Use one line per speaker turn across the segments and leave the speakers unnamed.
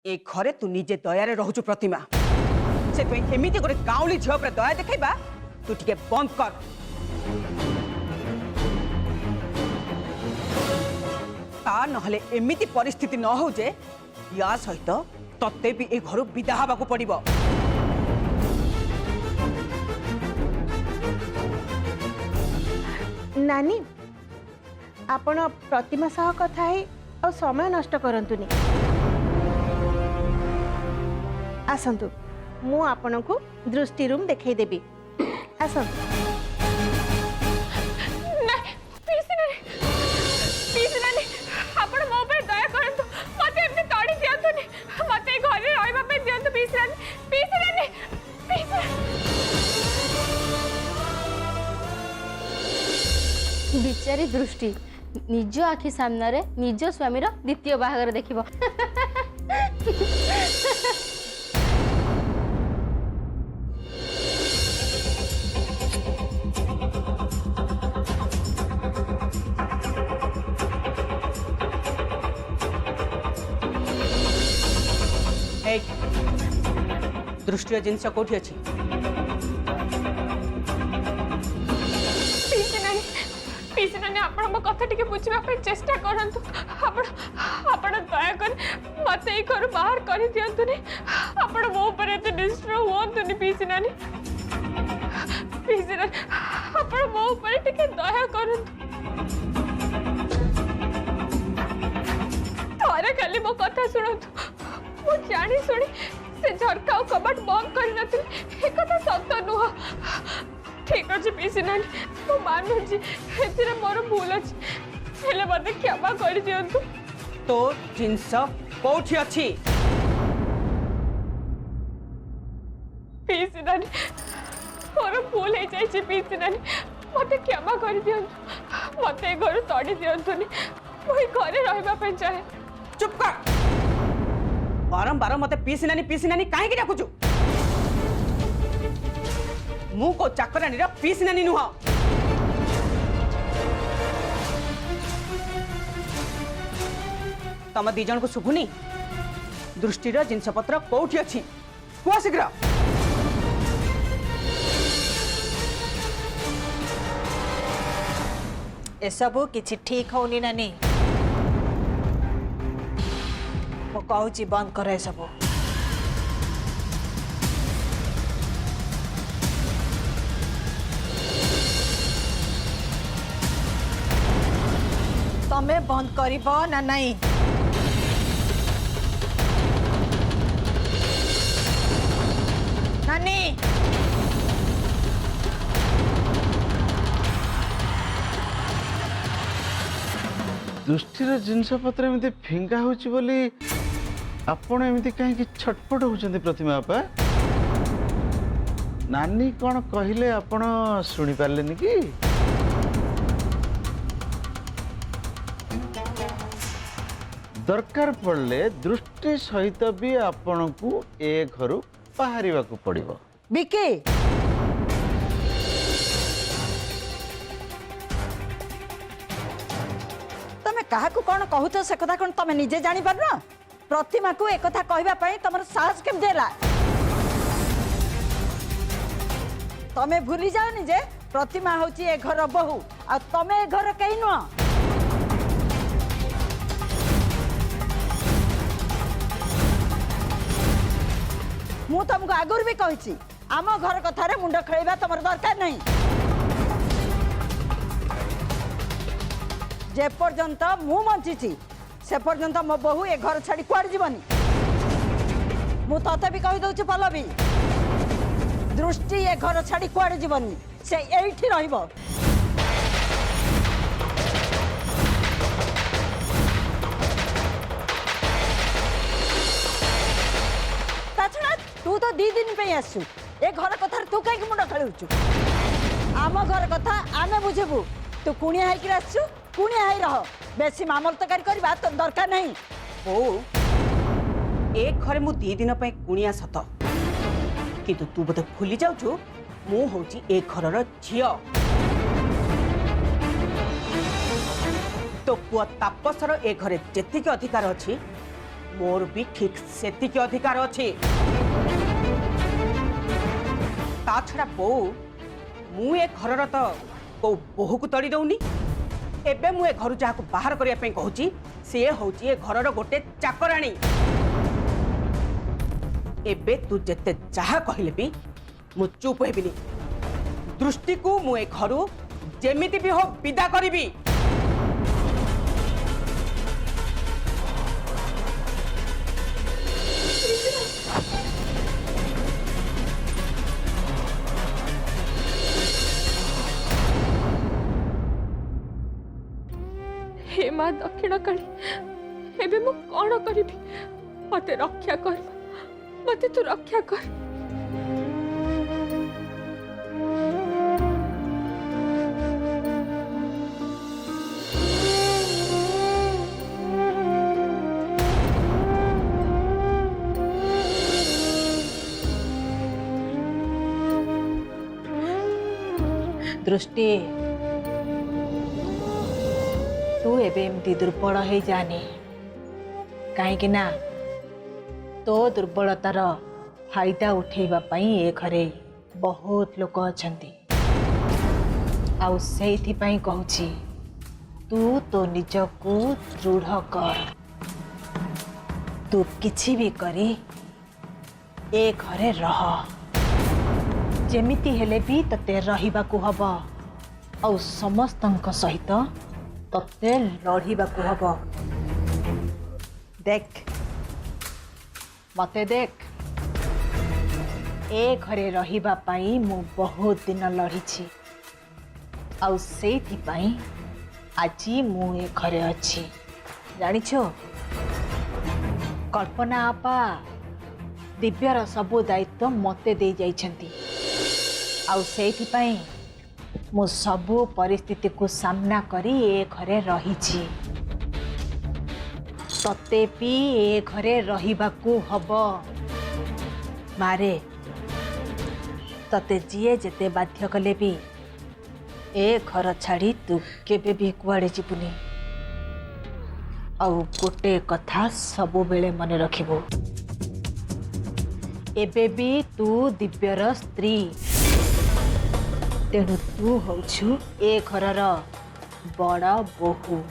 ए घरे तू निजे दयारे रहुचु प्रतिमा से एमती गोटे गाँवली झील पर दया देखा तू टे बंद कर। ता नहले एमिति परिस्थिति न हो जे या सहित तत्ते भी ए घर विदा हवा को पड़िबो।
नानी आपण प्रतिमा सह कथा है और समय नष्ट करंतुनी। आसंतु मु आपण को दृष्टि रूम देखै देबी। आसंतु।
बिचारी दृष्टि निज आखि सामने निज स्वामीर द्वितीय बाहागर देखिबो।
दृष्टि जिनस कौटी अच्छी
कथा टिके बुझा चेष्टा करंतु आपण दया कर मत घर बाहर कर दियंतुनी। आपण मो ऊपर एते डिस्ट्रो होंतुनी पीसी नानी। पीसी नानी आपण मो ऊपर टिके दया करंतु। थोड़े खाली मो कथा सुनंतु। मो जानी सुनी से झरका और कबाट बंद कर नथिल। ए कथा सत्य नुह। ठीक अच्छे पीसी नानी मो मानुची एथिरे मोर भूल अछि। हेले मते क्षमा कर दियंतु।
तो जिनस कौटी अच्छी
पीसी नानी मोर भूल हो जाए। पीसी नानी मते क्षमा कर दियंतु। मते घर तड़ी दियंतुनी। मुई घरे रहबा पे चाहे।
चुप कर। बारंबार मते पीसी नानी काहे की डाकुचु? मु को चाकरानी रा पीसी नानी नुह। तम दी जन को शुभुनी दृष्टिर जिनसपत्र कौटी अच्छी कुआ शीघ्र।
एसबू किछि ठीक होनी नानी। मो कहूची बंद कर एसबू। तमे बंद करिबो ना नहीं? नानी
दृष्टिर जिनसपत्र एमती फिंगा होची बोली आपण एमती कहीं छटपट होचंदी प्रतिमा आपा? नानी कौन कहले आपण सुनी पारलेनी कि? दरकार पड़ले दृष्टि सहित भी आपण को ए घर बाहर को पड़िबो।
बिकी तमे काहा को कौन कहूच से कथा कौन तमे निजे जानी पार ना? प्रतिमा को एक कथा कहबा पई तमर साहस केम देला? तमे भूली जाओनी जे प्रतिमा होची ए घर बहु आ तमे ए घर कई नुआ। मु तुमको आगुरी भी कही आम घर कथार मुंड खेलवा तुम दरकार नहीं। जे पर्यंत मु बंची से पर्यंत मो बहु ए घर छाड़ी कुआड़ जीवनी। मु तते भी कही दउछु पल्लवी दृष्टि ए घर छाड़ी कुआड़ जीवनी से एठी रहिबो। तू तो 2 दिन पे आसु ए घर कथार तू कहीं मुंड खेलुचु? आम घर कथा आमे बुझेबू। तू कुणिया हाइक आसु कुणिया हाई रह बेसी मामल तकारी करबा तो दरकार नहीं।
ओ ए घरे मु 2 दिन पे कुणिया सत किंतु तू बोधे भूली जाउछु मु होची ए घरर झियो। तो पुआ तापसर ए घरे जेतिक अधिकार अछि मोर भी ठीक सेतिक अधिकार अच्छे। ता छड़ा बो मु ए घर तो को बोहू को तड़ी दउनी। एबे मु ए घर जहाँ बाहर करने पे कहूची सी हूँ ए घर गोटे चाकराणी। एबे तू जेते जहा कहले भी मु चुप हेबिनी। दृष्टि को मु ए घर जेमिति भी हो विदा करिबी।
हे माँ दक्षिण काली एबे मु कौन करी मते रक्षा कर मते तू रक्षा कर।
दृष्टि तू एबे एमती दुर्बल हो जाने कहीं ना तो दुर्बलतार फायदा उठेबा पई ए घरे बहुत लोक अछंती। आउ सेथि पई कहूची तू तो निज को दृढ़ कर। तू किछि भी करी ए घरे रह। जेमिति हेले भी तते रहिबा को हबो और समस्तंक सहित तते लड़िबा को हबो। देख मते देख ए घरे रहिबा पाई मु बहुत दिन लड़ीछि और सेथि पाई आजी मु ए घरे अछि। जानिछो कल्पना आपा दिव्यर सबु दायित्व मते दे जाइछंती आउ सेथि पाई मु सबु परिस्थिति को सामना करी ए घरे रहिछि। तते भी ए घरे रहिबाकू हबो। मारे तते जिए जेते बाध्य कले भी ए घर छाड़ी तू केबे भी कुआड़े जीवुनी। आउ गोटे कथा सबु बेले मन रखिबो एबे भी तू दिव्यर स्त्री तेणु तू होछु ए घरर बड़ बोहू।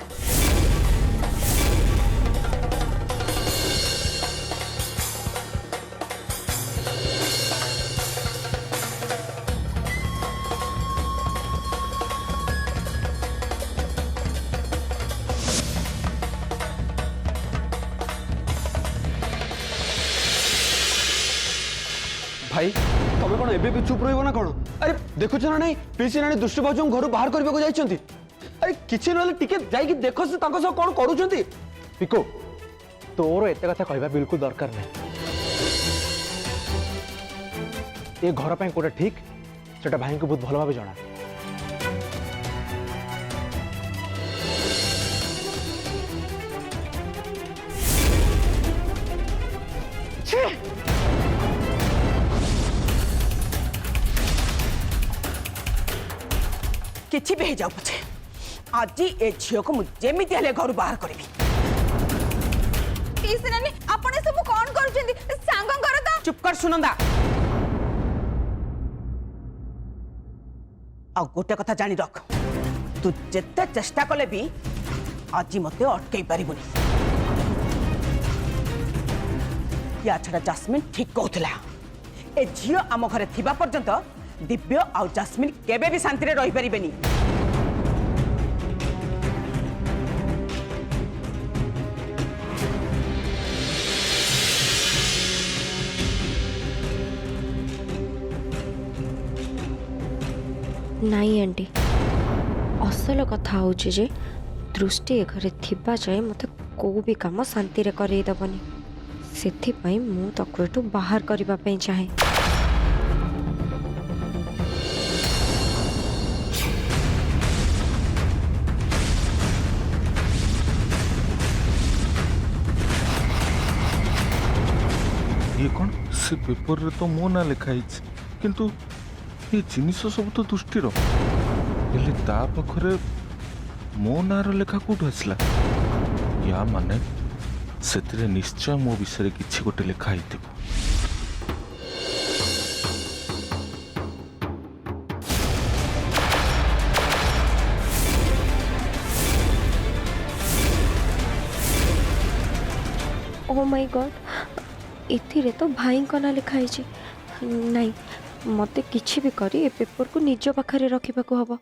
भाई तबे कौन एबे भी चुप रहिबो ना कौन? अरे देखुछ ना नहीं पीसी नानी दृष्टि बाबू घर बाहर करबा को जाइछंती। अरे किछि नले टिके जाई कि देखो से ताको सब कोन करूछंती। पिको तोर एते कथा कहबा बिल्कुल दरकार नै। ए घर पय कोटा ठीक सेटा भाई को बहुत भलो भाबे जणा।
किछि भी जाऊ पछे आज ए झियो को जेमिति हेले घर बाहर करबी।
नानी आपण सब कोन करूछंती सांगं कर ता।
चुप कर सुनंदा। आ गोटे कथा जानी रख तू जेते चेष्टा कले भी आज मते अटकई पारिबुनी। या छड़ा जास्मिन ठीक कहउथला ए झियो आम घरे थिबा पर्यंत दिव्य आउ जास्मिन केबे भी शांति रे रही परिबेनी।
नाई आंटी असल कथा हूँ जे दृष्टि ए घरे थिबा जाए मते को भी काम शांति रे करई दबनी। सेथिपाई मु ताको एठू बाहर करबा पई चाहे।
ये कौन से पेपर रे तो मो ना लिखाई किंतु ये जिनिस सब तो दृष्टिर हेले ता पाखरे मो नार लेखा कोठ आसला या माने ସେଥିରେ ନିଶ୍ଚୟ ମୋ ବିଷୟରେ କିଛି ଗୋଟେ ଲେଖା ହେଇଥିବ।
ओ माय गॉड, एथिरे तो भाई का ना लिखा है नहीं, मते किछि भी करी ए पेपर को निज पाखरे रखिबा को हबो।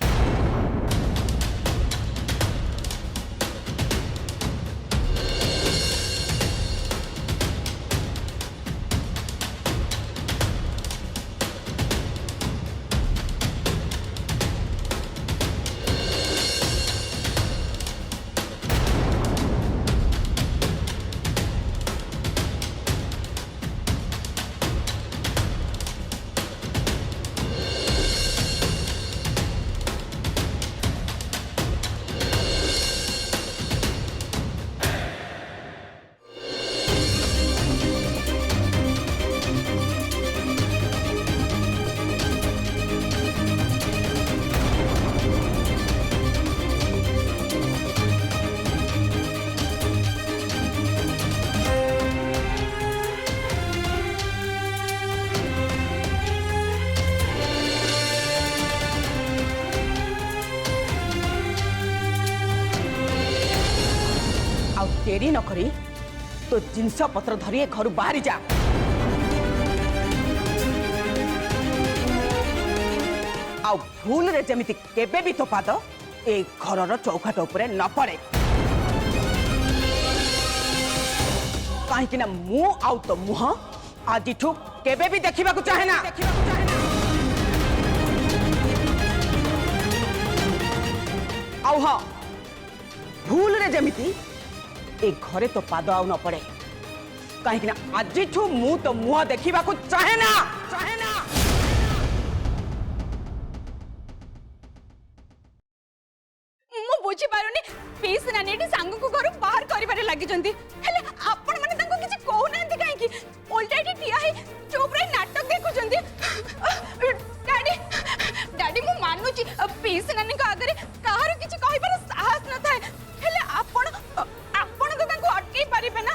डेरी न करी तो जिनस पत्र धरी घर बाहरी जा। आ भूल रे जमिति केबे भी तो पाद ए घरर चौखट उपरे न पड़े, कहीं मु आउ तो मुह आज केबे भी देखा चाहे ना। आउ हाँ, भूल रे जमिति ए घरे तो पाद आउ न पड़े, कहीं आज मु तो मुह देखा चाहे ना।
मु बुझी पारुनी पीस नानी एटी सांग को घर बाहर करिबारे लागि जंती, हेले आपण माने तांको किछि कहू नांती काहे कि उल्टा एटी ठिया है चुप रे नाटक देखु जंती। डैडी मु मानुची पीस नानी को आगरे काहार किछि कहिबार साहस न थाए, हेले आपण तो तांको अटकै परिबे ना।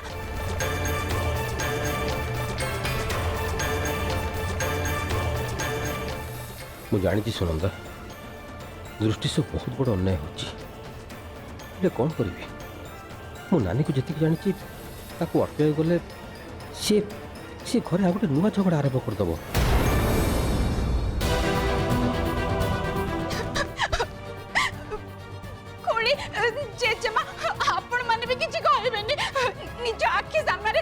मु जानी सुनंदा दृष्टि से बहुत बड़ अन्याय होले कौन करी मो नानी को जी जानी अटक गले सी घरे आ गए नुआ झगड़ा आरंभ करदेव।
जेजेमा आपण माने भी किछि कहबेनी, निज आखि सामने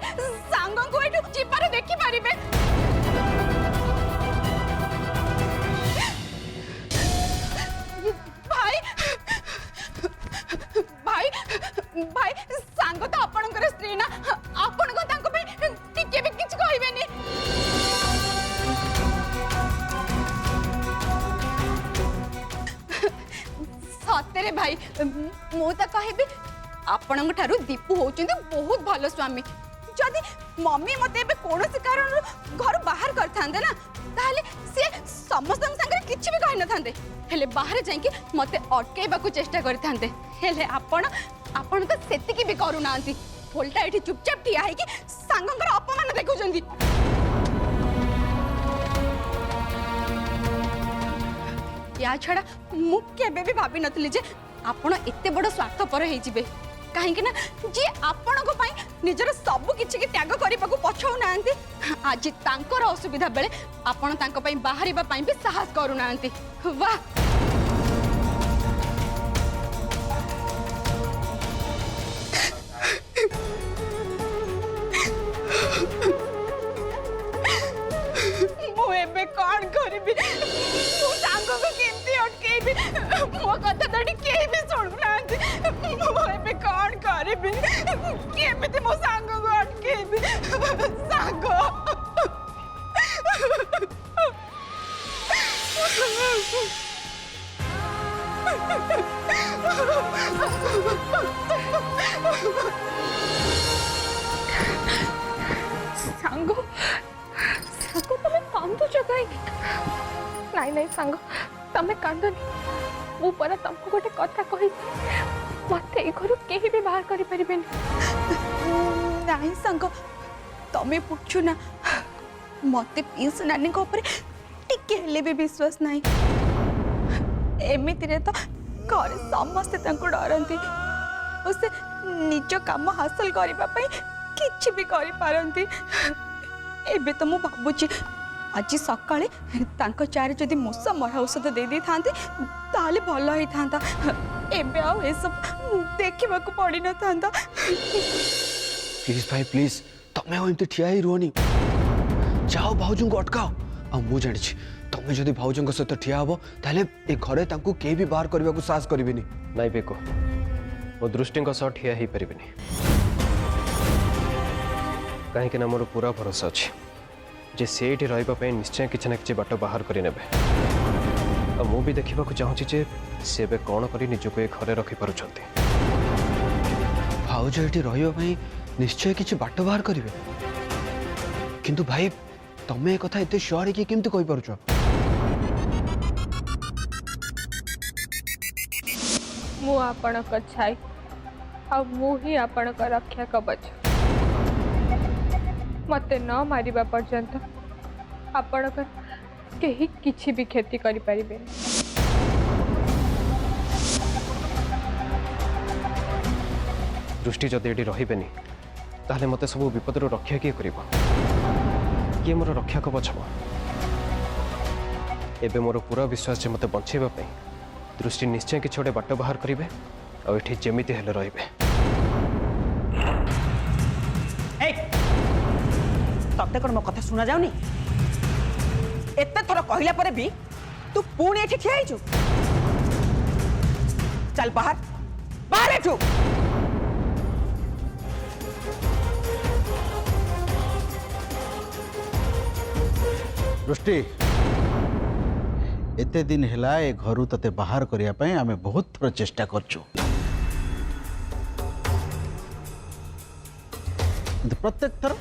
सांग को एठु चिपारे देखि परिबे। भाई सांग तो आपणकर स्त्री ना, आपण को तांको पे टिके भी किछ कहबेनी। सतेरे भाई मु तो कहबी आपण ठारू दीपू होचंदी बहुत भलो स्वामी। जदि मम्मी मते एबे कोनोसी कारण घर बाहर करथांदे ना, ताले से समस्त संगे किछि भी कहि न थांदे, हेले बाहर जाइके मते अटकेबा को चेष्टा करथांदे। हेले आपण तो सेति की भी करू नांती, उल्टा एठी चुपचाप ठिया है कि सांगंकर अपमान देखुचंदी। या छड़ा मु केबे भी भाबी नथली जे आपण एते बड़ स्वार्थपर हे जिवे, कहीं ना जी आपण को पाई निजर सब किछि के त्याग करबा को पछौ नांती, आज तांकर असुविधा बेले आपण तांको पाई बाहरिबा पाई भी साहस करू नांती। वाह मुझे कौन करी को केमती अटकेबी, मो कथा तो केही भी सुनुना, मुझे कौन करी केमती मो सांग को अटकेबी। सांग सांग सांग तुम कांदुच कहीं? नहीं नहीं सांग तमें कांदनी, मु परा तुमको गोटे कथा कही मत घर कहीं भी बाहर कर पारे। नहीं सांग तमें पूछू ना मत पीस नानी टिके हेले भी विश्वास नहीं एमिति तो घर समस्ते डरती और से निज काम हासिल करने किसी भी करी एबे तो मु भावुची आज सकाळे चारे जदि मशा मरा औषध दे दी था ताले भल होता एबे आ सब देखा पड़ न था।
प्लीज भाई प्लीज तमें एमती ठिया ही रुहनी जाओ भाउजों को अटकाओ आ मु जानी तमें जदि भाउजों सहित ठिया हम ताले ए घरे तांको के भी बाहर करने को साहस करिवेनी
नाई बेको मो दृष्टि सह ठिया ही परिबेनी कहीं मोर पूरा भरोसा अच्छे जे से रही निश्चय किसी ना कि बाट बाहर कर मु भी देखा चाहूँगी जे से कौन कर निजक ए घरे रखिपार
भाउज ये रही निश्चय किसी बाट बाहर करेंगे किंतु भाई तमें कथा एत श्योर है कि केमती कहि पारुछ
मु आपण छाई आ मु ही आपण रक्षा कवच मते न मारिबा पर्यंत आपण कहीं किछि भी क्षति करि परिबे
दृष्टि जदि ये रही ताहले मते सब विपद रक्षा किए कर किए मोर रक्षा कवच हम एबे मोर पूरा विश्वास मते बचाइबा दृष्टि निश्चय किसी गोटे बाट बाहर करेंगे और ये जमीती हेले रहिबे।
तते कौन मो कथा सुना जाऊनी एते थोड़ा कहला पर भी तू पुणी एठी ठिया हिचु चल बाहर बाहर एठू
दृष्टि एते दिन हैला ए घरु तते बाहर करिया पई आमे बहुत थोर चेष्टा करछु प्रत्येक थर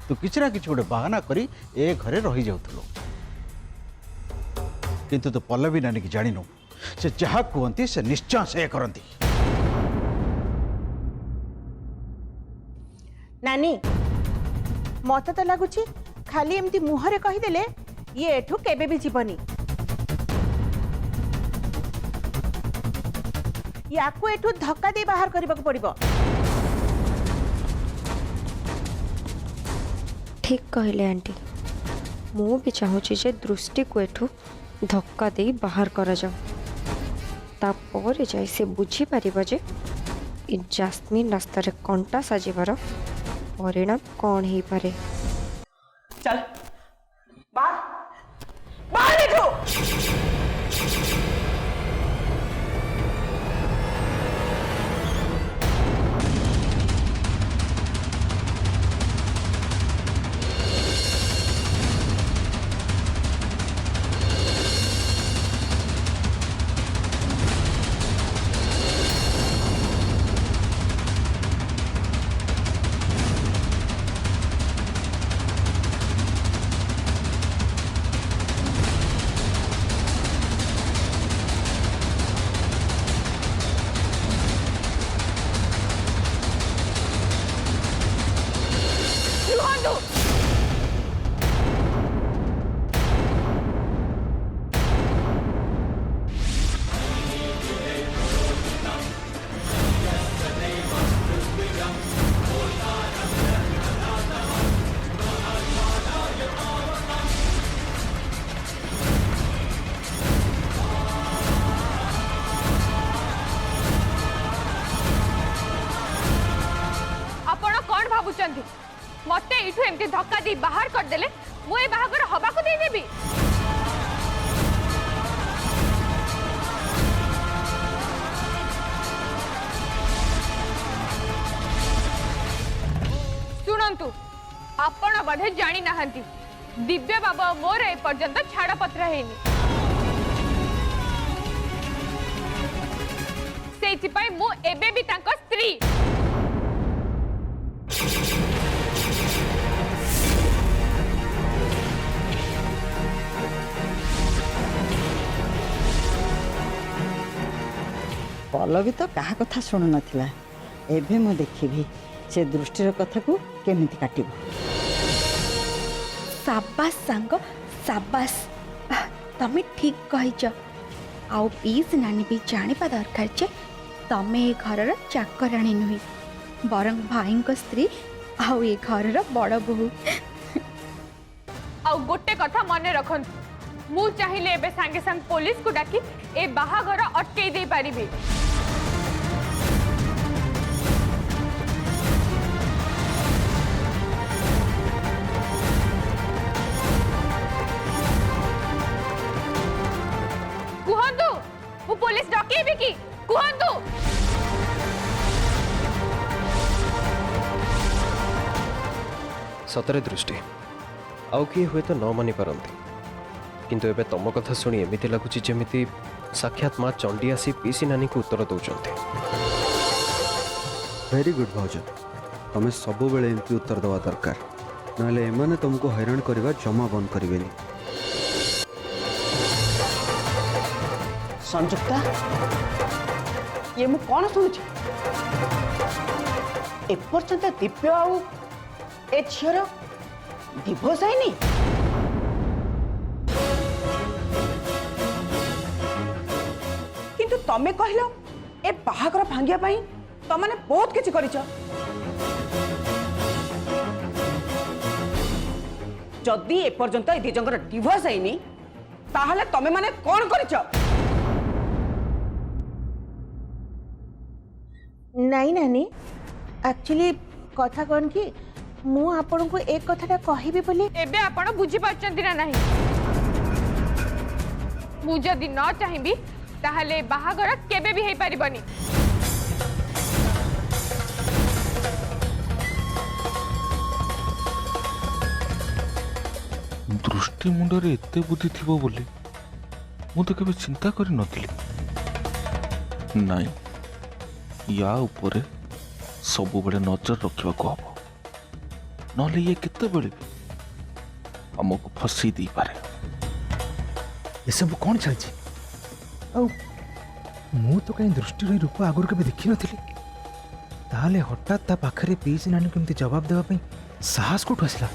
तू किसी ना किसी गोटे बहाना करी ए घरे रही जाउथलो किंतु तो पल्लवी नानी की जानिनु से जहा कहती से निश्चय से करती
नानी मत तो लगुच खाली एमती मुहरे कहीदेले ये एठू केबे भी जीवनी याकू एठू धक्का दे बाहर करने को पड़िबो।
ठीक कहले आंटी मु भी चाहूँगी जे दृष्टि को एठू धक्का दे बाहर करा जाओ तापर जाई से बुझी पारिबा जे इ जास्मिन रास्ता रे कंटा साजिबार परिणाम कौन ही पारे।
चल बाहर बाहर एठू
मते इठू एमती धक्का दी बाहर कर देले मु ए बाहागर हबा को दे देबी सुनंतु आपण बधे जानी नाहंती दिव्य बाबा मोर ए पर्यंत छाड़ पत्र हेनी सेति पई मु एबे भी तांको स्त्री
पल्लवी तो क्या कथा शुणु नाथिला एभे मु देखिबी से दृष्टिर कथा को केमिति काटिबो।
साबास सांग साबास तमे ठीक कहिच आउ पीस नानी भी जानिबा दरकार जे तमे ए घरर चाकराणी नुही बरं भाई स्त्री आउ ए घरर बड़ बहु।
आउ गोटे कथा मन रखन मु चाहिए एबे सांगे सांग पुलिस को डाकी ए बाहाघर अटकई दे पारिबे। कुहंतु मु पुलिस डाकेबे की कुहंतु।
सतरे दृष्टि आउ किए हुए तो न मानि पारती किंतु एबे तम कथा शुणी एमती लगुच जमी साक्षात माँ चंडी आसी पीसी नानी को उत्तर दौरान।
वेरी गुड भाउज तुम सब बेले एमती उत्तर दवा दरकार ना एमाने तुमको हैरान करवा जमा बंद करेनि।
संयुक्ता ये मु कौन शुणुची एपर्यंत दिव्य आउ ए झीर डिवोर्स है नहीं। किंतु तमे कहलो ए बाहागर भांगिया पाई तमने बहुत किछि करिछ। जदि एपर्यंत ए दिजंगर डिवोर्स है नहीं ताहले तमे माने कौन करिछ?
नहीं नानी एक्चुअली कथा कौन कि मु आपण को एक कथाटा कहबी बोली
एबे आपण बुझी पाछंती ना नहीं। मु जदि न चाहिबी ताहले बाहाघर केबे भी हेई परिबनी।
दृष्टि मुंडरे एते बुद्धि थिबो बोली मु तो केबे चिंता करि नथिली। नाई या ऊपर सब बड़े नजर रखा हम ना ये केते बड़े हमको फसी दी पारे।
ये सब कौन चलछि मु तो कहीं दृष्टि रही रूप आगुर के देखी नथिली ताले हठात ता पाखरे पीसी नानी केमती जवाब देवा पई साहस कोठु आसला।